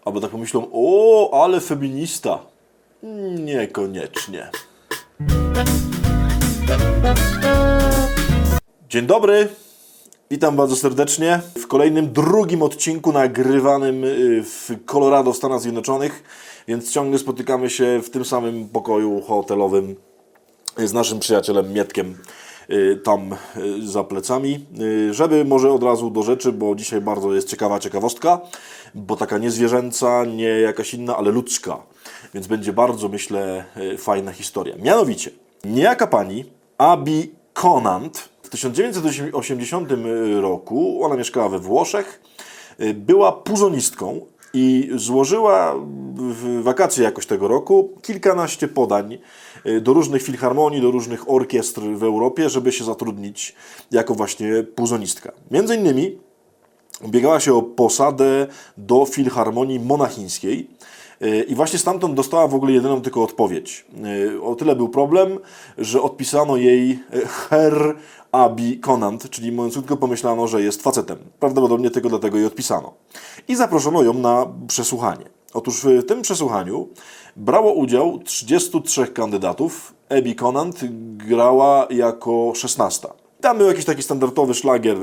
Albo tak pomyślą, o, ale feminista. Niekoniecznie. Dzień dobry. Witam bardzo serdecznie w kolejnym, drugim odcinku nagrywanym w Colorado, Stanach Zjednoczonych, więc ciągle spotykamy się w tym samym pokoju hotelowym z naszym przyjacielem Mietkiem tam za plecami, żeby może od razu do rzeczy, bo dzisiaj bardzo jest ciekawa ciekawostka, bo taka nie zwierzęca, nie jakaś inna, ale ludzka, więc będzie bardzo, myślę, fajna historia. Mianowicie, niejaka pani Abby Conant w 1980 roku, ona mieszkała we Włoszech, była puzonistką i złożyła w wakacje jakoś tego roku kilkanaście podań do różnych filharmonii, do różnych orkiestr w Europie, żeby się zatrudnić jako właśnie puzonistka. Między innymi ubiegała się o posadę do Filharmonii Monachińskiej i właśnie stamtąd dostała w ogóle jedyną tylko odpowiedź. O tyle był problem, że odpisano jej Herr Abby Conant, czyli mówiąc krótko pomyślano, że jest facetem. Prawdopodobnie tylko dlatego jej odpisano. I zaproszono ją na przesłuchanie. Otóż w tym przesłuchaniu brało udział 33 kandydatów. Abby Conant grała jako 16. Tam był jakiś taki standardowy szlagier,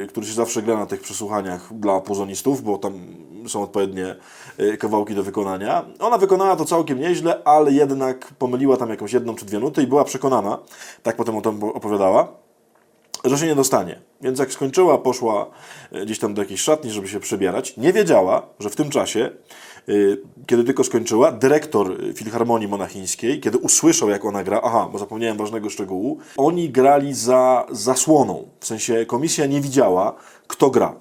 który się zawsze gra na tych przesłuchaniach dla puzonistów, bo tam są odpowiednie kawałki do wykonania. Ona wykonała to całkiem nieźle, ale jednak pomyliła tam jakąś jedną czy dwie nuty i była przekonana, tak potem o tym opowiadała, że się nie dostanie. Więc jak skończyła, poszła gdzieś tam do jakiejś szatni, żeby się przebierać. Nie wiedziała, że w tym czasie, kiedy tylko skończyła, dyrektor Filharmonii Monachińskiej, kiedy usłyszał, jak ona gra, bo zapomniałem ważnego szczegółu, oni grali za zasłoną. W sensie komisja nie widziała, kto gra.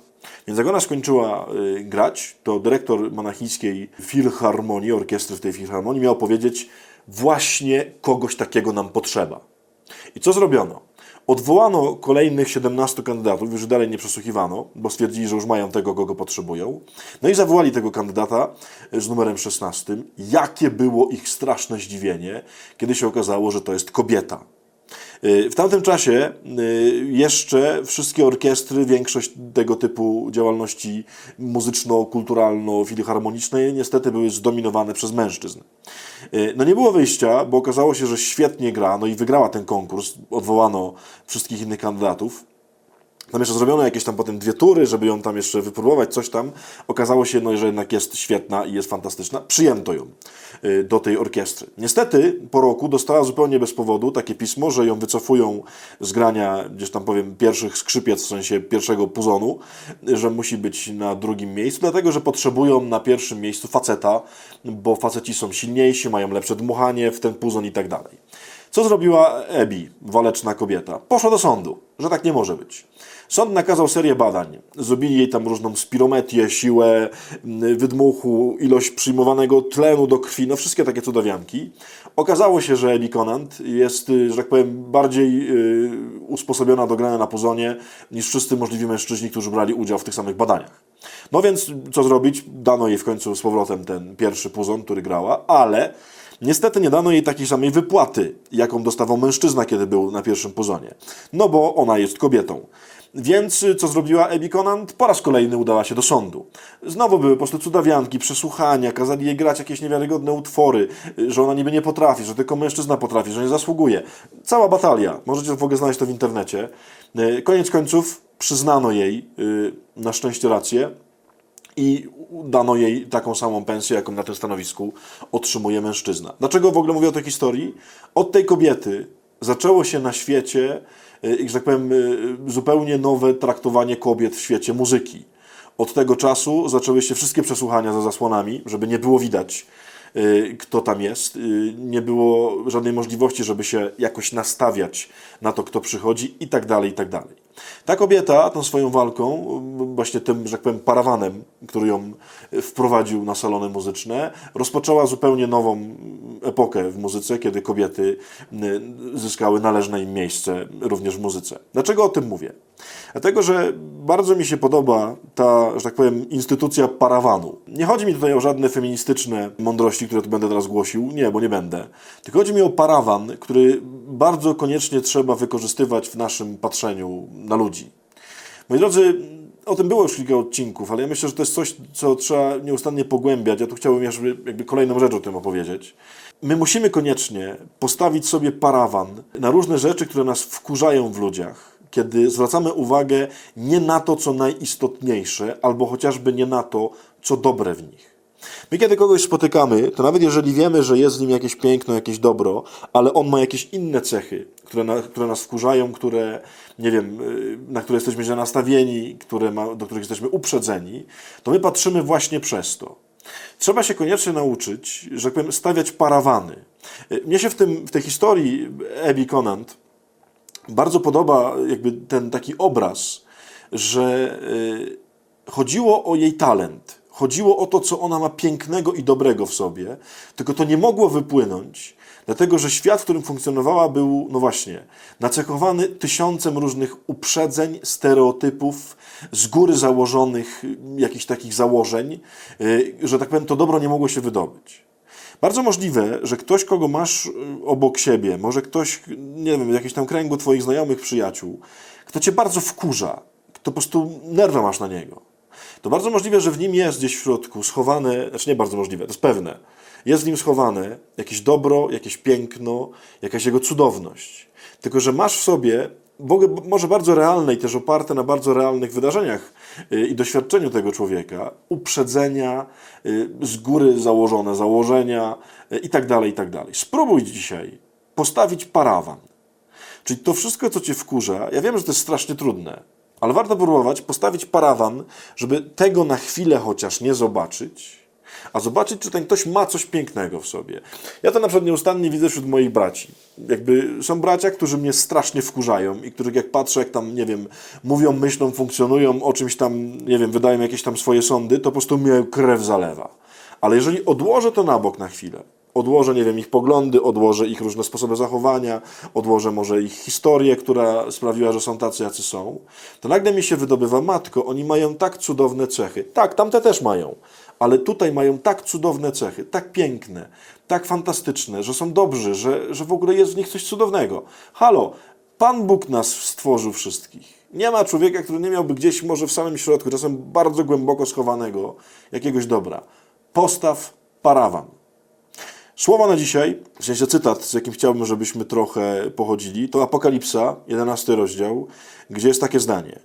Więc jak ona skończyła grać, to dyrektor Monachińskiej Filharmonii, orkiestry w tej Filharmonii, miał powiedzieć: właśnie kogoś takiego nam potrzeba. I co zrobiono? Odwołano kolejnych 17 kandydatów, już dalej nie przesłuchiwano, bo stwierdzili, że już mają tego, kogo potrzebują. No i zawołali tego kandydata z numerem 16. Jakie było ich straszne zdziwienie, kiedy się okazało, że to jest kobieta. W tamtym czasie jeszcze wszystkie orkiestry, większość tego typu działalności muzyczno-kulturalno-filharmonicznej niestety były zdominowane przez mężczyzn. No nie było wyjścia, bo okazało się, że świetnie gra, no i wygrała ten konkurs, odwołano wszystkich innych kandydatów. Tam jeszcze zrobiono jakieś tam potem 2 tury, żeby ją tam jeszcze wypróbować, coś tam. Okazało się, że jednak jest świetna i jest fantastyczna. Przyjęto ją do tej orkiestry. Niestety po roku dostała zupełnie bez powodu takie pismo, że ją wycofują z grania, gdzieś tam powiem, pierwszych skrzypiec, w sensie pierwszego puzonu, że musi być na drugim miejscu, dlatego że potrzebują na pierwszym miejscu faceta, bo faceci są silniejsi, mają lepsze dmuchanie w ten puzon i tak dalej. Co zrobiła Abby, waleczna kobieta? Poszła do sądu, że tak nie może być. Sąd nakazał serię badań. Zrobili jej tam różną spirometrię, siłę wydmuchu, ilość przyjmowanego tlenu do krwi, no wszystkie takie cudawianki. Okazało się, że Abby Conant jest, że tak powiem, bardziej usposobiona do grania na puzonie niż wszyscy możliwi mężczyźni, którzy brali udział w tych samych badaniach. No więc co zrobić? Dano jej w końcu z powrotem ten pierwszy puzon, który grała, ale niestety nie dano jej takiej samej wypłaty, jaką dostawał mężczyzna, kiedy był na pierwszym puzonie. No bo ona jest kobietą. Więc co zrobiła Abby Conant? Po raz kolejny udała się do sądu. Znowu były po prostu cudawianki, przesłuchania, kazali jej grać jakieś niewiarygodne utwory, że ona niby nie potrafi, że tylko mężczyzna potrafi, że nie zasługuje. Cała batalia. Możecie w ogóle znaleźć to w internecie. Koniec końców przyznano jej na szczęście rację i dano jej taką samą pensję, jaką na tym stanowisku otrzymuje mężczyzna. Dlaczego w ogóle mówię o tej historii? Od tej kobiety zaczęło się na świecie, że tak powiem, zupełnie nowe traktowanie kobiet w świecie muzyki. Od tego czasu zaczęły się wszystkie przesłuchania za zasłonami, żeby nie było widać, kto tam jest. Nie było żadnej możliwości, żeby się jakoś nastawiać na to, kto przychodzi i tak dalej, i tak dalej. Ta kobieta tą swoją walką, właśnie tym, że tak powiem, parawanem, który ją wprowadził na salony muzyczne, rozpoczęła zupełnie nową epokę w muzyce, kiedy kobiety zyskały należne im miejsce również w muzyce. Dlaczego o tym mówię? Dlatego, że bardzo mi się podoba ta, że tak powiem, instytucja parawanu. Nie chodzi mi tutaj o żadne feministyczne mądrości, które tu będę teraz głosił. Nie, bo nie będę. Tylko chodzi mi o parawan, który bardzo koniecznie trzeba wykorzystywać w naszym patrzeniu na ludzi. Moi drodzy, o tym było już kilka odcinków, ale ja myślę, że to jest coś, co trzeba nieustannie pogłębiać. Ja tu chciałbym jeszcze jakby kolejną rzecz o tym opowiedzieć. My musimy koniecznie postawić sobie parawan na różne rzeczy, które nas wkurzają w ludziach, kiedy zwracamy uwagę nie na to, co najistotniejsze, albo chociażby nie na to, co dobre w nich. My kiedy kogoś spotykamy, to nawet jeżeli wiemy, że jest w nim jakieś piękno, jakieś dobro, ale on ma jakieś inne cechy, które nas wkurzają, które, nie wiem, na które jesteśmy źle nastawieni, do których jesteśmy uprzedzeni, to my patrzymy właśnie przez to. Trzeba się koniecznie nauczyć, że tak powiem, stawiać parawany. Mnie się w tej historii Abby Conant bardzo podoba jakby ten taki obraz, że chodziło o jej talent. Chodziło o to, co ona ma pięknego i dobrego w sobie, tylko to nie mogło wypłynąć, dlatego że świat, w którym funkcjonowała, był, no właśnie, nacechowany tysiącem różnych uprzedzeń, stereotypów, z góry założonych jakichś takich założeń, że tak powiem, to dobro nie mogło się wydobyć. Bardzo możliwe, że ktoś, kogo masz obok siebie, może ktoś, nie wiem, w jakimś tam kręgu twoich znajomych, przyjaciół, kto cię bardzo wkurza, kto po prostu nerwa masz na niego. To bardzo możliwe, że w nim jest gdzieś w środku schowane, znaczy nie bardzo możliwe, to jest pewne, jest w nim schowane jakieś dobro, jakieś piękno, jakaś jego cudowność. Tylko że masz w sobie, może bardzo realne i też oparte na bardzo realnych wydarzeniach i doświadczeniu tego człowieka, uprzedzenia, z góry założone założenia i tak dalej, i tak dalej. Spróbuj dzisiaj postawić parawan. Czyli to wszystko, co cię wkurza, ja wiem, że to jest strasznie trudne, ale warto próbować postawić parawan, żeby tego na chwilę chociaż nie zobaczyć, a zobaczyć, czy ten ktoś ma coś pięknego w sobie. Ja to na przykład nieustannie widzę wśród moich braci. Jakby są bracia, którzy mnie strasznie wkurzają i których jak patrzę, jak tam, nie wiem, mówią, myślą, funkcjonują, o czymś tam, nie wiem, wydają jakieś tam swoje sądy, to po prostu mnie krew zalewa. Ale jeżeli odłożę to na bok na chwilę, odłożę, nie wiem, ich poglądy, odłożę ich różne sposoby zachowania, odłożę może ich historię, która sprawiła, że są tacy, jacy są, to nagle mi się wydobywa, matko, oni mają tak cudowne cechy. Tak, tamte też mają, ale tutaj mają tak cudowne cechy, tak piękne, tak fantastyczne, że są dobrzy, że w ogóle jest w nich coś cudownego. Halo, Pan Bóg nas stworzył wszystkich. Nie ma człowieka, który nie miałby gdzieś może w samym środku, czasem bardzo głęboko schowanego, jakiegoś dobra. Postaw parawan. Słowa na dzisiaj, w sensie cytat, z jakim chciałbym, żebyśmy trochę pochodzili, to Apokalipsa, 11 rozdział, gdzie jest takie zdanie.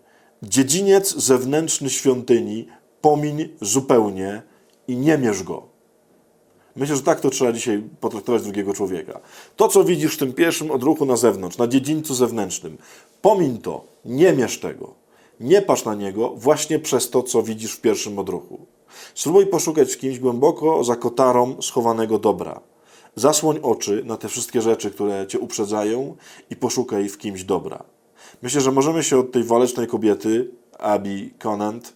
Dziedziniec zewnętrzny świątyni pomiń zupełnie i nie mierz go. Myślę, że tak to trzeba dzisiaj potraktować drugiego człowieka. To, co widzisz w tym pierwszym odruchu na zewnątrz, na dziedzińcu zewnętrznym, pomiń to, nie mierz tego. Nie patrz na niego właśnie przez to, co widzisz w pierwszym odruchu. Spróbuj poszukać w kimś głęboko za kotarą schowanego dobra. Zasłoń oczy na te wszystkie rzeczy, które cię uprzedzają i poszukaj w kimś dobra. Myślę, że możemy się od tej walecznej kobiety, Abby Conant,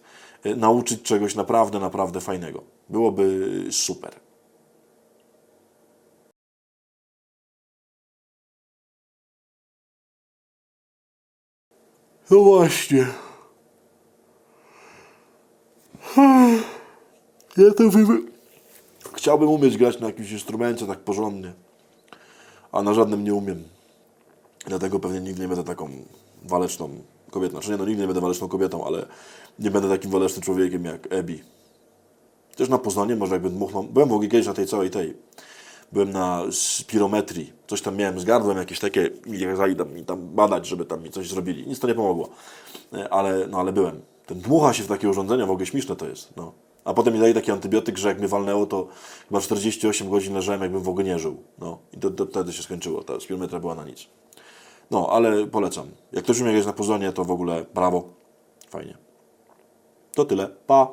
nauczyć czegoś naprawdę, naprawdę fajnego. Byłoby super. No właśnie. Ja to chciałbym umieć grać na jakimś instrumencie tak porządnie, a na żadnym nie umiem. Dlatego pewnie nigdy nie będę taką waleczną kobietą. Znaczy nie, no nigdy nie będę waleczną kobietą, ale nie będę takim walecznym człowiekiem jak Abby. Też na Poznanie, może jakby dmuchnął. Byłem w ogóle kiedyś na tej całej Byłem na spirometrii. Coś tam miałem z gardłem, jakieś takie, mi kazali tam badać, żeby tam mi coś zrobili. Nic to nie pomogło. Ale byłem. Ten dmucha się w takie urządzenia, w ogóle śmieszne to jest. No. A potem mi dali taki antybiotyk, że jak mnie walnęło, to chyba 48 godzin leżałem, jakbym w ogóle nie żył. No. I to wtedy się skończyło. Ta spirometria była na nic. No, ale polecam. Jak ktoś umie grać na puzonie, to w ogóle brawo. Fajnie. To tyle. Pa!